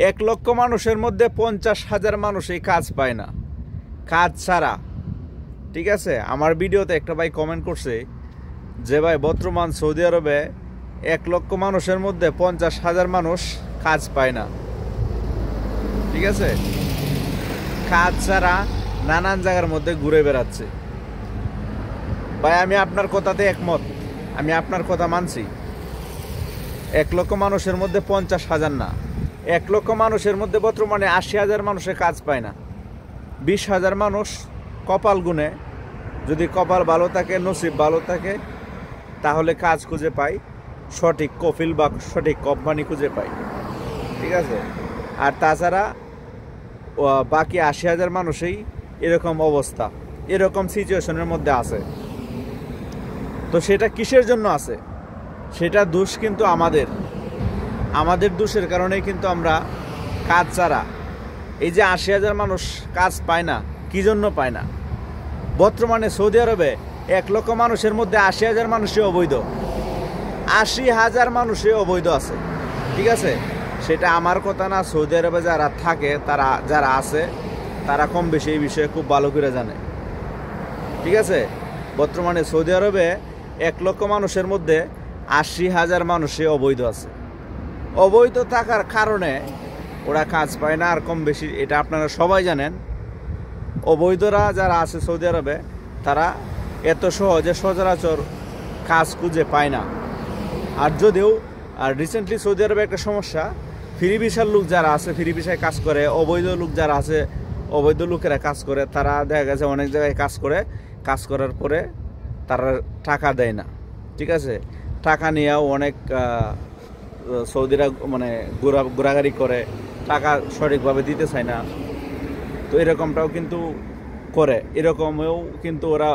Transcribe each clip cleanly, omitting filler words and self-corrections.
1,00,000 মানুষের মধ্যে 50,000 মানুষ এই কাজ পায় না, কাজ ছাড়া। ঠিক আছে, আমার ভিডিওতে একটা ভাই কমেন্ট করছে যে ভাই বর্তমান সৌদি আরবে 1,00,000 মানুষের মধ্যে 50,000 মানুষ কাজ পায় না। ঠিক আছে, কাজ ছাড়া নানান জায়গার মধ্যে ঘুরে বেড়াচ্ছে। ভাই আমি আপনার কথাতে একমত, আমি আপনার কথা মানছি। 1,00,000 মানুষের মধ্যে 50,000 না, 1,00,000 মানুষের মধ্যে বর্তমানে 80,000 মানুষে কাজ পায় না। 20,000 মানুষ কপাল গুনে, যদি কপাল ভালো থাকে, নসিব ভালো থাকে, তাহলে কাজ খুঁজে পায়, সঠিক কফিল বা সঠিক কোম্পানি খুঁজে পায়। ঠিক আছে, আর তাছাড়া বাকি 80,000 মানুষই এরকম অবস্থা, এরকম সিচুয়েশনের মধ্যে আছে। তো সেটা কিসের জন্য আছে? সেটা দোষ কিন্তু আমাদের দোষের কারণেই কিন্তু আমরা কাজ ছাড়া, এই যে 80,000 মানুষ কাজ পায় না, কি জন্য পায় না? বর্তমানে সৌদি আরবে 1,00,000 মানুষের মধ্যে 80,000 মানুষই অবৈধ, 80,000 মানুষই অবৈধ আছে। ঠিক আছে, সেটা আমার কথা না, সৌদি আরবে যারা থাকে, যারা আছে, তারা কম বেশি এই বিষয়ে খুব ভালো করে জানে। ঠিক আছে, বর্তমানে সৌদি আরবে 1,00,000 মানুষের মধ্যে 80,000 মানুষই অবৈধ আছে। অবৈধ থাকার কারণে ওরা কাজ পায় না, আর কম বেশি এটা আপনারা সবাই জানেন। অবৈধরা যারা আছে সৌদি আরবে, তারা এত সহজে সচরাচর কাজ খুঁজে পায় না। আর যদিও রিসেন্টলি সৌদি আরবে একটা সমস্যা, ফ্রি ভিসার লোক যারা আছে, ফ্রি ভিসায় কাজ করে, অবৈধ লোক যারা আছে, অবৈধ লোকেরা কাজ করে, তারা দেখা গেছে অনেক জায়গায় কাজ করে, কাজ করার পরে তারা টাকা দেয় না। ঠিক আছে, টাকা নিয়েও অনেক সৌদিরা মানে ঘোরাঘুরি করে, টাকা সঠিকভাবে দিতে চায় না। তো এরকমটাও কিন্তু করে, এরকমেও কিন্তু ওরা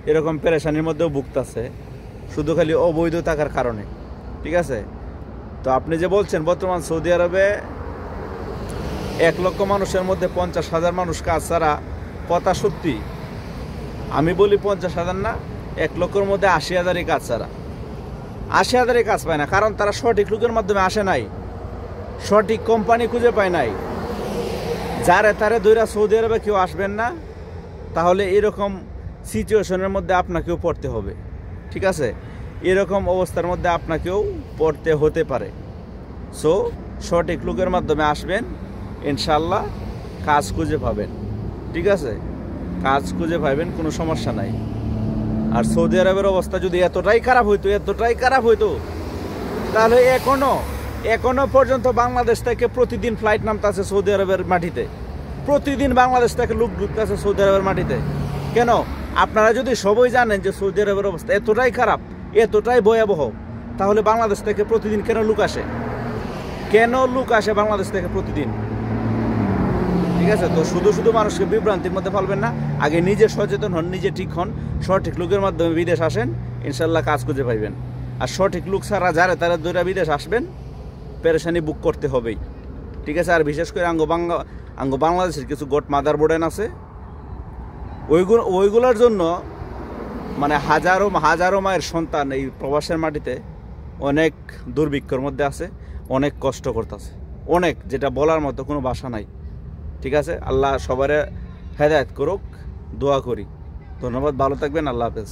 এরকম পেরেশানির মধ্যেও ভুগতেছে, শুধু খালি অবৈধ থাকার কারণে। ঠিক আছে, তো আপনি যে বলছেন বর্তমান সৌদি আরবে 1,00,000 মানুষের মধ্যে 50,000 মানুষ কাজ ছাড়া, কথা সত্যি। আমি বলি 50,000 না, 1,00,000-র মধ্যে 80,000-ই কাজ ছাড়া। 80,000-ই কাজ পায় না, কারণ তারা সঠিক লোকের মাধ্যমে আসে নাই, সঠিক কোম্পানি খুঁজে পায় নাই। যারে তারে দইরা সৌদি আরবে কেউ আসবেন না, তাহলে এরকম সিচুয়েশনের মধ্যে আপনাকেও পড়তে হবে। ঠিক আছে, এরকম অবস্থার মধ্যে আপনাকেও পড়তে হতে পারে। সো সঠিক লোকের মাধ্যমে আসবেন, ইনশাল্লাহ কাজ খুঁজে পাবেন। ঠিক আছে, কাজ খুঁজে পাবেন, কোনো সমস্যা নাই। আর সৌদি আরবের অবস্থা যদি এতটাই খারাপ হইতো, তাহলে এখনো পর্যন্ত বাংলাদেশ থেকে প্রতিদিন ফ্লাইট নামতেছে সৌদি আরবের মাটিতে, প্রতিদিন বাংলাদেশ থেকে লোক ঢুকতেছে সৌদি আরবের মাটিতে। কেন? আপনারা যদি সবাই জানেন যে সৌদি আরবের অবস্থা এতটাই খারাপ, এতটাই ভয়াবহ, তাহলে বাংলাদেশ থেকে প্রতিদিন কেন লোক আসে বাংলাদেশ থেকে প্রতিদিন? ঠিক আছে, তো শুধু মানুষকে বিভ্রান্তির মধ্যে ফেলবেন না, আগে নিজে সচেতন হন, নিজে ঠিক হন, সঠিক লোকের মাধ্যমে বিদেশ আসেন, ইনশাল্লাহ কাজ খুঁজে পাইবেন। আর সঠিক লোক ছাড়া যারা তারা দূরে বিদেশ আসবেন, পেরেশানি বুক করতে হবেই। ঠিক আছে, আর বিশেষ করে বাংলাদেশের কিছু গোট মাদার বোর্ডেন আছে, ওইগুলোর জন্য মানে হাজারো মায়ের সন্তান এই প্রবাসের মাটিতে অনেক দুর্ভিক্ষের মধ্যে আছে, অনেক কষ্ট করতেছে, অনেক, যেটা বলার মতো কোনো ভাষা নাই। ঠিক আছে, আল্লাহ সবার হেদায়েত করুক, দোয়া করি। ধন্যবাদ, ভালো থাকবেন, আল্লাহ হাফেজ।